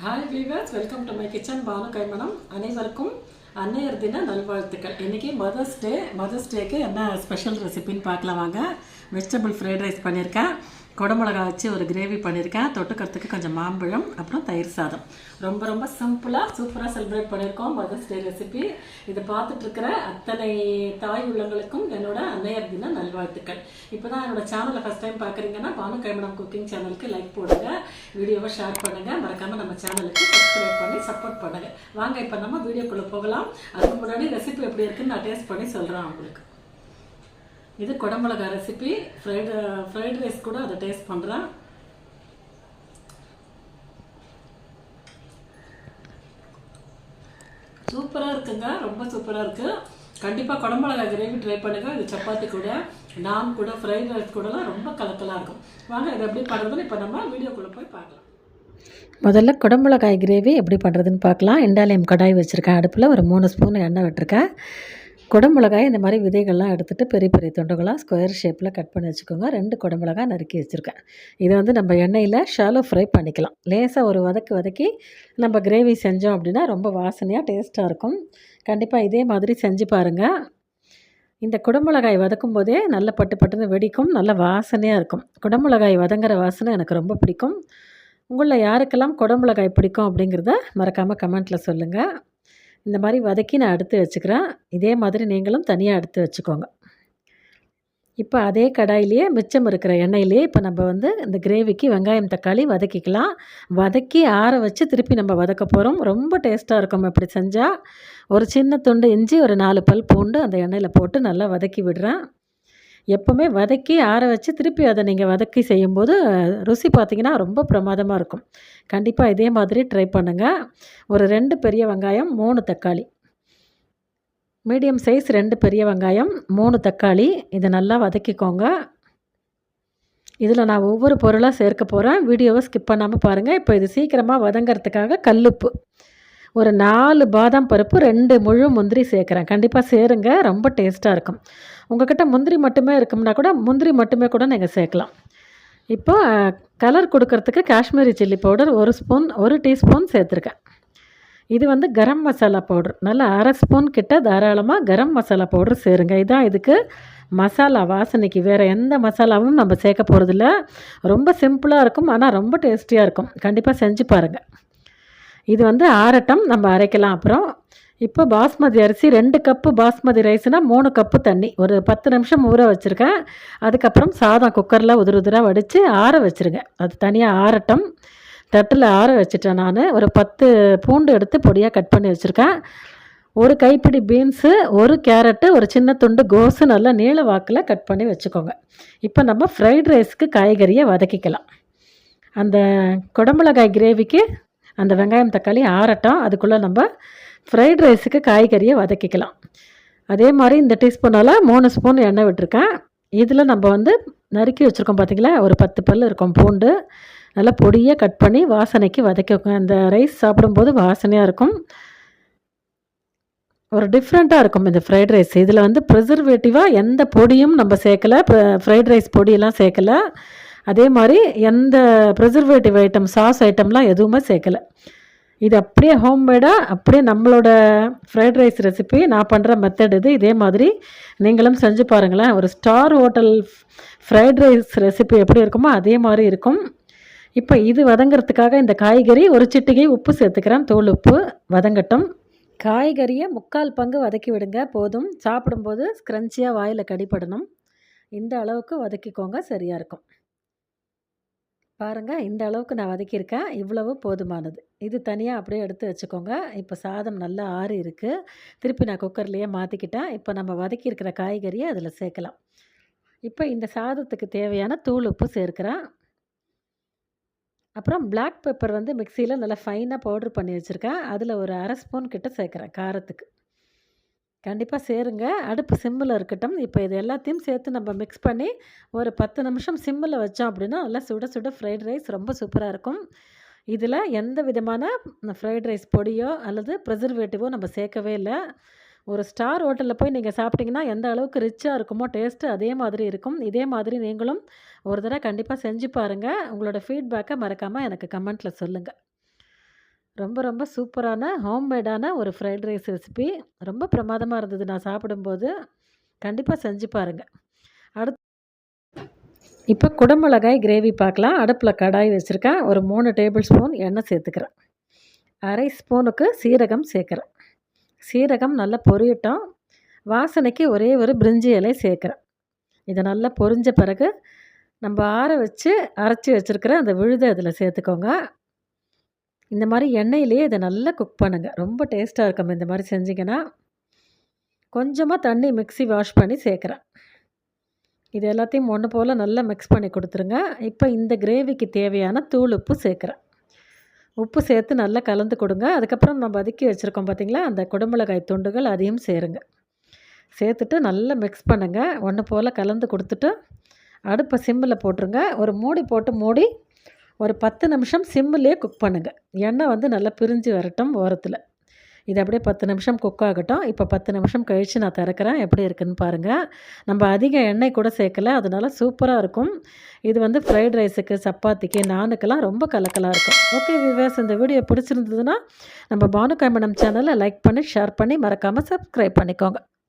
Hi viewers, welcome to my kitchen. Banu Kaimanam. அனைவருக்கும் அன்னையர் தின நல்வாழ்த்துக்கள். இன்றைக்கி மதர்ஸ் டேக்கு என்ன ஸ்பெஷல் ரெசிபின்னு பார்க்கலாம் வாங்க. வெஜிடபிள் ஃப்ரைட் ரைஸ் பண்ணியிருக்கேன். குடமிளகா வச்சு ஒரு கிரேவி பண்ணியிருக்கேன். தொட்டுக்கிறதுக்கு கொஞ்சம் மாம்பழம், அப்புறம் தயிர் சாதம். ரொம்ப சிம்பிளாக சூப்பராக செலிப்ரேட் பண்ணியிருக்கோம் மதர்ஸ் டே ரெசிபி. இதை பார்த்துட்ருக்கிற அத்தனை தாய் உள்ளங்களுக்கும் என்னோட அன்னையர் தின நல்வாழ்த்துக்கள். இப்போ தான் என்னோட சேனலை ஃபஸ்ட் டைம் பார்க்குறீங்கன்னா பானு கைமணம் குக்கிங் சேனலுக்கு லைக் போடுங்க, வீடியோவை ஷேர் பண்ணுங்கள், மறக்காமல் நம்ம சேனலுக்கு சப்ஸ்கிரைப் பண்ணி சப்போர்ட் பண்ணுங்கள். வாங்க இப்போ நம்ம வீடியோக்குள்ளே போகலாம். அதுக்கு முன்னாடி ரெசிபி எப்படி இருக்குன்னு நான் டேஸ்ட் பண்ணி சொல்கிறேன் உங்களுக்கு. இது குடமிளகா ரெசிபி. ஃப்ரைட் ரைஸ் கூட அதை டேஸ்ட் பண்ணுறேன். சூப்பராக இருக்குங்க, ரொம்ப சூப்பராக இருக்குது. கண்டிப்பாக குடமிளகா கிரேவி ட்ரை பண்ணுங்கள். இது சப்பாத்தி கூட, நான் கூட, ஃப்ரைட் ரைஸ் கூடலாம் ரொம்ப கலக்கலாக இருக்கும். வாங்க இதை எப்படி பண்ணுறதுன்னு இப்போ நம்ம வீடியோக்குள்ளே போய் பார்க்கலாம். முதல்ல குடமிளகாய் கிரேவி எப்படி பண்ணுறதுன்னு பார்க்கலாம். இண்டாலியம் கடாய் வச்சுருக்கேன். அடுப்பில் ஒரு 3 ஸ்பூன் எண்ணெய் விட்டுருக்கேன். குடமிளகாய் இந்த மாதிரி விதைகள்லாம் எடுத்துகிட்டு பெரிய பெரிய துண்டுகளாக ஸ்கொயர் ஷேப்பில் கட் பண்ணி வச்சுக்கோங்க. 2 குடமிளகாய் நறுக்கி வச்சுருக்கேன். இதை வந்து நம்ம எண்ணெயில் ஷாலோ ஃப்ரை பண்ணிக்கலாம். லேசாக ஒரு வதக்கி நம்ம கிரேவி செஞ்சோம் அப்படின்னா ரொம்ப வாசனையாக டேஸ்ட்டாக இருக்கும். கண்டிப்பாக இதே மாதிரி செஞ்சு பாருங்கள். இந்த குடமிளகாய் வதக்கும் போதே நல்ல பட்டுன்னு வெடிக்கும், நல்ல வாசனையாக இருக்கும். குடமிளகாய் வதங்குற வாசனை எனக்கு ரொம்ப பிடிக்கும். உங்களில் யாருக்கெல்லாம் குடமிளகாய் பிடிக்கும் அப்படிங்கிறத மறக்காமல் கமெண்ட்டில் சொல்லுங்கள். இந்த மாதிரி வதக்கி நான் எடுத்து வச்சுக்கிறேன். இதே மாதிரி நீங்களும் தனியாக எடுத்து வச்சுக்கோங்க. இப்போ அதே கடாயிலேயே மிச்சம் இருக்கிற எண்ணெயிலேயே இப்போ நம்ம வந்து இந்த கிரேவிக்கு வெங்காயம் தக்காளி வதக்கிக்கலாம். வதக்கி ஆற வச்சு திருப்பி நம்ம வதக்க போகிறோம். ரொம்ப டேஸ்ட்டாக இருக்கும் இப்படி செஞ்சால். ஒரு சின்ன துண்டு இஞ்சி, ஒரு 4 பல் பூண்டு அந்த எண்ணெயில் போட்டு நல்லா வதக்கி விடுறேன். எப்போவுமே வதக்கி ஆற வச்சு திருப்பி அதை நீங்கள் வதக்கி செய்யும்போது ருசி பார்த்திங்கன்னா ரொம்ப பிரமாதமாக இருக்கும். கண்டிப்பாக இதே மாதிரி ட்ரை பண்ணுங்கள். ஒரு 2 பெரிய வெங்காயம், 3 தக்காளி, மீடியம் சைஸ் 2 பெரிய வெங்காயம், 3 தக்காளி, இதை நல்லா வதக்கிக்கோங்க. இதில் நான் ஒவ்வொரு பொருளாக சேர்க்க போகிறேன். வீடியோவை ஸ்கிப் பண்ணாமல் பாருங்கள். இப்போ இது சீக்கிரமாக வதங்கிறதுக்காக கல்லுப்பு, ஒரு 4 பாதாம் பருப்பு, 2 முழு முந்திரி சேர்க்குறேன். கண்டிப்பாக சேருங்க, ரொம்ப டேஸ்ட்டாக இருக்கும். உங்கள்கிட்ட முந்திரி மட்டுமே இருக்கும்னா கூட முந்திரி மட்டுமே கூட நீங்கள் சேர்க்கலாம். இப்போ கலர் கொடுக்கறதுக்கு காஷ்மீரி சில்லி பவுடர் 1 டீஸ்பூன் சேர்த்துருக்கேன். இது வந்து கரம் மசாலா பவுடர், நல்லா 1/2 ஸ்பூன் கிட்ட தாராளமாக கரம் மசாலா பவுடர் சேருங்க. இதான் இதுக்கு மசாலா வாசனைக்கு. வேறு எந்த மசாலாவும் நம்ம சேர்க்க போகிறதில்ல. ரொம்ப சிம்பிளாக இருக்கும், ஆனால் ரொம்ப டேஸ்டியாக இருக்கும். கண்டிப்பாக செஞ்சு பாருங்கள். இது வந்து ஆரட்டம், நம்ம அரைக்கலாம் அப்புறம். இப்போ பாஸ்மதி அரிசி 2 கப்பு பாஸ்மதி ரைஸ்னால் 3 கப்பு தண்ணி, ஒரு 10 நிமிஷம் ஊற வச்சுருக்கேன். அதுக்கப்புறம் சாதம் குக்கரில் உதிராக வடித்து ஆற வச்சுருங்க. அது தனியாக ஆரட்டம். தட்டில் ஆற வச்சுட்டேன் நான். ஒரு 10 பூண்டு எடுத்து பொடியாக கட் பண்ணி வச்சுருக்கேன். ஒரு கைப்பிடி பீன்ஸு, 1 கேரட்டு, ஒரு சின்ன துண்டு கோஸு நல்லா நீள வாக்கில் கட் பண்ணி வச்சுக்கோங்க. இப்போ நம்ம ஃப்ரைட் ரைஸ்க்கு காய்கறியை வதக்கிக்கலாம். அந்த குடமிளகாய் கிரேவிக்கு அந்த வெங்காயம் தக்காளி ஆறட்டும், அதுக்குள்ளே நம்ம ஃப்ரைட் ரைஸுக்கு காய்கறியை வதக்கிக்கலாம். அதே மாதிரி இந்த டீஸ்பூனால் 3 ஸ்பூன் எண்ணெய் விட்டுருக்கேன். இதில் நம்ம வந்து நறுக்கி வச்சுருக்கோம் பார்த்திங்களா, ஒரு 10 பல் இருக்கும் பூண்டு, நல்லா பொடியாக கட் பண்ணி வாசனைக்கு வதக்கிக்கோங்க. அந்த ரைஸ் சாப்பிடும்போது வாசனையாக இருக்கும், ஒரு டிஃப்ரெண்ட்டாக இருக்கும் இந்த ஃப்ரைட் ரைஸ். இதில் வந்து ப்ரிசர்வேட்டிவாக எந்த பொடியும் நம்ம சேர்க்கலை, ஃப்ரைட் ரைஸ் பொடியெல்லாம் சேர்க்கலை. அதே மாதிரி எந்த ப்ரிசர்வேட்டிவ் ஐட்டம், சாஸ் ஐட்டம்லாம் எதுவுமே சேர்க்கலை. இது அப்படியே ஹோம்மேடாக, அப்படியே நம்மளோட ஃப்ரைட் ரைஸ் ரெசிபி. நான் பண்ணுற மெத்தட் இது. இதே மாதிரி நீங்களும் செஞ்சு பாருங்களேன். ஒரு star hotel fried rice recipe எப்படி இருக்குமோ அதே மாதிரி இருக்கும். இப்போ இது வதங்கிறதுக்காக இந்த காய்கறி ஒரு சிட்டிகை உப்பு சேர்த்துக்கிறேன், தூள் உப்பு. வதங்கட்டும். காய்கறியை 3/4 பங்கு வதக்கி விடுங்க போதும். சாப்பிடும்போது ஸ்க்ரன்ச்சியாக வாயில் கடிப்படணும். இந்த அளவுக்கு வதக்கிக்கோங்க, சரியாக இருக்கும். பாருங்கள், இந்த அளவுக்கு நான் வதக்கியிருக்கேன். இவ்வளவு போதுமானது. இது தனியாக அப்படியே எடுத்து வச்சுக்கோங்க. இப்போ சாதம் நல்லா ஆறி இருக்குது. திருப்பி நான் குக்கர்லேயே மாற்றிக்கிட்டேன். இப்போ நம்ம வதக்கியிருக்கிற காய்கறியை அதில் சேர்க்கலாம். இப்போ இந்த சாதத்துக்கு தேவையான தூள் உப்பு சேர்க்குறேன். அப்புறம் பிளாக் பெப்பர் வந்து மிக்சியில் நல்லா ஃபைனாக பவுட்ரு பண்ணி வச்சுருக்கேன். அதில் ஒரு 1/2 ஸ்பூன் கிட்ட சேர்க்குறேன் காரத்துக்கு. கண்டிப்பாக சேருங்க. அடுப்பு சிம்மில் இருக்கட்டும். இப்போ இது எல்லாத்தையும் சேர்த்து நம்ம மிக்ஸ் பண்ணி ஒரு 10 நிமிஷம் சிம்மில் வச்சோம் அப்படின்னா நல்லா சுட சுட ஃப்ரைட் ரைஸ் ரொம்ப சூப்பராக இருக்கும். இதில் எந்த விதமான ஃப்ரைட் ரைஸ் பொடியோ அல்லது ப்ரிசர்வேட்டிவோ நம்ம சேர்க்கவே இல்லை. ஒரு ஸ்டார் ஹோட்டலில் போய் நீங்கள் சாப்பிட்டிங்கன்னா எந்த அளவுக்கு ரிச்சாக இருக்குமோ டேஸ்ட்டு அதே மாதிரி இருக்கும். இதே மாதிரி நீங்களும் ஒரு தடவை கண்டிப்பாக செஞ்சு பாருங்கள். உங்களோட ஃபீட்பேக்கை மறக்காமல் எனக்கு கமெண்ட்டில் சொல்லுங்கள். ரொம்ப ரொம்ப சூப்பரான ஹோம்மேடான ஒரு ஃப்ரைட் ரைஸ் ரெசிபி. ரொம்ப பிரமாதமாக இருந்தது நான் சாப்பிடும்போது. கண்டிப்பாக செஞ்சு பாருங்கள். அடுத்து இப்போ குடமிளகாய் கிரேவி பார்க்கலாம். அடுப்பில் கடாய் வச்சுருக்கேன். ஒரு 3 டேபிள் ஸ்பூன் எண்ணெய் சேர்த்துக்கிறேன். அரை ஸ்பூனுக்கு சீரகம் சேர்க்குறேன். சீரகம் நல்லா பொரியட்டும். வாசனைக்கு ஒரே ஒரு பிரிஞ்சி இலை சேர்க்குறேன். இதை நல்லா பொரிஞ்ச பிறகு நம்ம ஆற வச்சு அரைச்சி வச்சுருக்கிற அந்த விழுதை இதில் சேர்த்துக்கோங்க. இந்த மாதிரி எண்ணெயிலேயே இதை நல்லா குக் பண்ணுங்கள். ரொம்ப டேஸ்ட்டாக இருக்கும் இந்த மாதிரி செஞ்சிங்கன்னா. கொஞ்சமாக தண்ணி மிக்ஸி வாஷ் பண்ணி சேர்க்குறேன். இது எல்லாத்தையும் ஒன்று போல் நல்லா மிக்ஸ் பண்ணி கொடுத்துருங்க. இப்போ இந்த கிரேவிக்கு தேவையான தூள் உப்பு சேர்க்குறேன். உப்பு சேர்த்து நல்லா கலந்து கொடுங்க. அதுக்கப்புறம் நம்ம வதக்கி வச்சுருக்கோம் பார்த்திங்களா, அந்த குடமிளகாய் துண்டுகள் அதையும் சேருங்க. சேர்த்துட்டு நல்லா மிக்ஸ் பண்ணுங்கள். ஒன்று போல் கலந்து கொடுத்துட்டு அடுப்பை சிம்மில் போட்டுருங்க. ஒரு மூடி போட்டு மூடி ஒரு 10 நிமிஷம் சிம்மிலே குக் பண்ணுங்கள். எண்ணெய் வந்து நல்லா பிரிஞ்சு வரட்டும் ஓரத்தில். இது அப்படியே 10 நிமிஷம் குக் ஆகட்டும். இப்போ 10 நிமிஷம் கழித்து நான் திறக்கிறேன். எப்படி இருக்குதுன்னு பாருங்கள். நம்ம அதிக எண்ணெய் கூட சேர்க்கல, அதனால சூப்பராக இருக்கும். இது வந்து ஃப்ரைட் ரைஸுக்கு, சப்பாத்திக்கு, நானுக்கெல்லாம் ரொம்ப கலக்கலாக இருக்கும். ஓகே வியூவர்ஸ், இந்த வீடியோ பிடிச்சிருந்ததுன்னா நம்ம பானு கைமணம் சேனலை லைக் பண்ணி ஷேர் பண்ணி மறக்காமல் சப்ஸ்கிரைப் பண்ணிக்கோங்க.